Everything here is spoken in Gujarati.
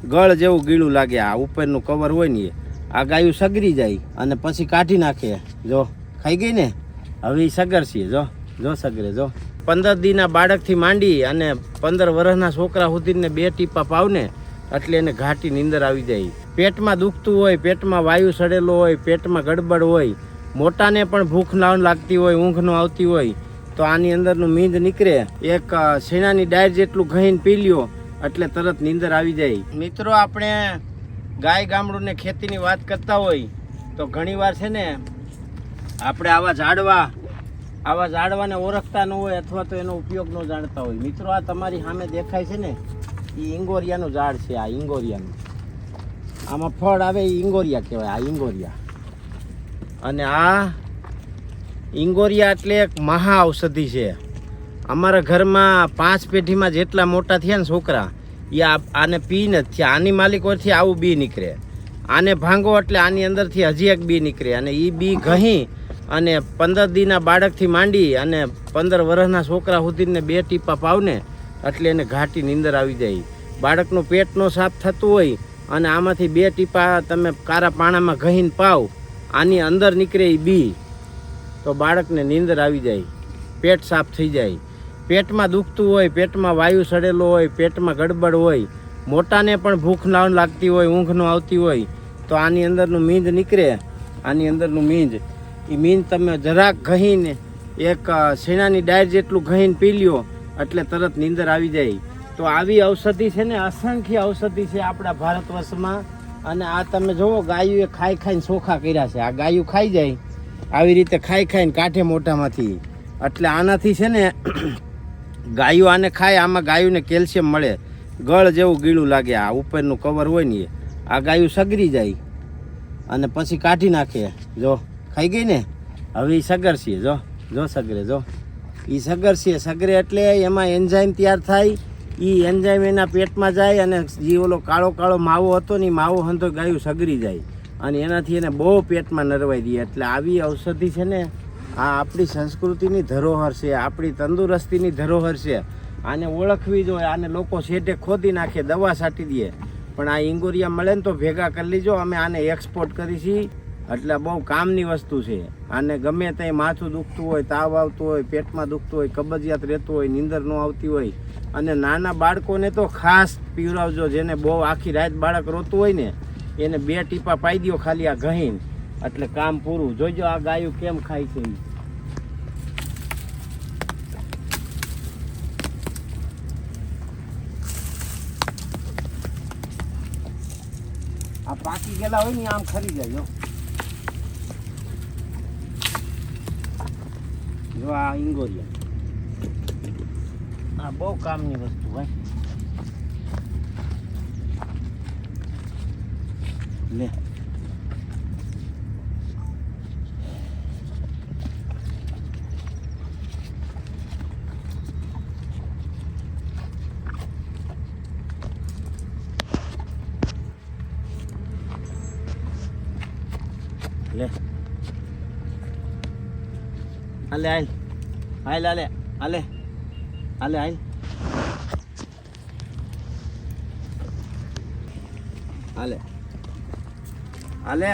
ગળ જેવું ગીળું લાગે. આ ઉપરનું કવર હોય ને આ ગાયું સગરી જાય અને પછી કાઢી નાખે. જો ખાઈ ગઈ ને, હવે એ સગરશે. જો સગરે. જો 15 દીના બાળકથી માંડી અને 15 વર્ષના છોકરા સુધીને 2 ટીપા પાવને એટલે એને ઘાટી નીંદર આવી જાય. પેટમાં દુખતું હોય, પેટમાં વાયુ સડેલો હોય, પેટમાં ગડબડ હોય, મોટાને પણ ભૂખ ના લાગતી હોય, ઊંઘ ન આવતી હોય તો આની અંદરનું મીંજ નીકળે. એક શેણાની ડાયર જેટલું ઘહીને પી લ્યો એટલે તરત નીંદર આવી જાય. મિત્રો, આપણે ગાય ગામડું ને ખેતીની વાત કરતા હોય તો ઘણીવાર છે ને આપણે આવા ઝાડવાને ઓળખતા ન હોય અથવા તો એનો ઉપયોગ ન જાણતા હોય. મિત્રો, આ તમારી સામે દેખાય છે ને એ ઈંગોરિયાનું ઝાડ છે. આ ઈંગોરિયાનું, આમાં ફળ આવે એ ઈંગોરિયા કહેવાય. આ ઈંગોરિયા, અને આ ઈંગોરિયા એટલે એક મહા ઔષધિ છે. અમારા ઘરમાં 5 પેઢીમાં જેટલા મોટા થયા ને છોકરા એ આને પી નથી થયા. આની માલિકોથી આવું બી નીકળે. આને ભાંગો એટલે આની અંદરથી હજી એક બી નીકળે અને એ બી ઘહી અને 15 દીના બાળકથી માંડી અને 15 વર્ષના છોકરા સુધીને 2 ટીપા પાવને એટલે એને ઘાટી નીંદર આવી જાય. બાળકનું પેટ ન સાફ થતું હોય અને આમાંથી 2 ટીપા તમે કારા પાણામાં ઘહીને પાવ, આની અંદર નીકળે એ બી, તો બાળકને નીંદર આવી જાય, પેટ સાફ થઈ જાય. પેટમાં દુખતું હોય, પેટમાં વાયુ સડેલો હોય, પેટમાં ગડબડ હોય, મોટાને પણ ભૂખ ના લાગતી હોય, ઊંઘ ન આવતી હોય તો આની અંદરનું મીંજ નીકળે. આની અંદરનું મીંજ, એ મીંજ તમે જરાક ઘહીને એક શેણાની ડાયર જેટલું ઘહીને પી લ્યો એટલે તરત નીંદર આવી જાય. તો આવી ઔષધિ છે ને, અસંખ્ય ઔષધિ છે આપણા ભારત વર્ષમાં. અને આ તમે જુઓ, ગાયું એ ખાઈને ચોખા કર્યા છે. આ ગાયું ખાઈ જાય આવી રીતે, ખાઈને કાઢે મોઢામાંથી. એટલે આનાથી છે ને ગાયું આને ખાય, આમાં ગાયુંને કેલ્શિયમ મળે. ગળ જેવું ગીળું લાગે. આ ઉપરનું કવર હોય ને આ ગાયું સગરી જાય અને પછી કાઢી નાખે. જો ખાઈ ગઈ ને, હવે એ સગરશે. જો સગરે. જો એ સગરશે. સગરે એટલે એમાં એન્ઝાઇમ તૈયાર થાય. એ એન્ઝાઇમ એના પેટમાં જાય અને જે ઓલો કાળો માવો હતો ને એ માવો હંતો ગાયું સગરી જાય અને એનાથી એને બહુ પેટમાં નરવાઈ દે. એટલે આવી ઔષધિ છે ને આ આપણી સંસ્કૃતિની ધરોહર છે, આપણી તંદુરસ્તીની ધરોહર છે. આને ઓળખવી જોઈએ. આને લોકો શેઢે ખોદી નાખે, દવા છાંટી દે, પણ આ ઈંગોરિયા મળે ને તો ભેગા કરી લીજો. અમે આને એક્સપોર્ટ કરી છીએ. એટલે બહુ કામની વસ્તુ છે. આને ગમે ત્યાં માથું દુખતું હોય, તાવ આવતું હોય, પેટમાં દુખતું હોય, કબજિયાત રહેતું હોય, નીંદર ન આવતી હોય, અને નાના બાળકોને તો ખાસ પીવડાવજો. જેને બહુ આખી રાત બાળક રોતું હોય ને એને 2 ટીપા પાઈ દો ખાલી આ ઘહીને એટલે કામ પૂરું. જોજો આ ગાયું કેમ ખાય છે. આ પાકી ગયેલા હોય ને આમ ખરી જાય. જો આ ઈંગોરિયા, આ બહુ કામની વસ્તુ ભાઈ. લે લે આલે હાલ આલે આલે આલે હાલ આલે આલે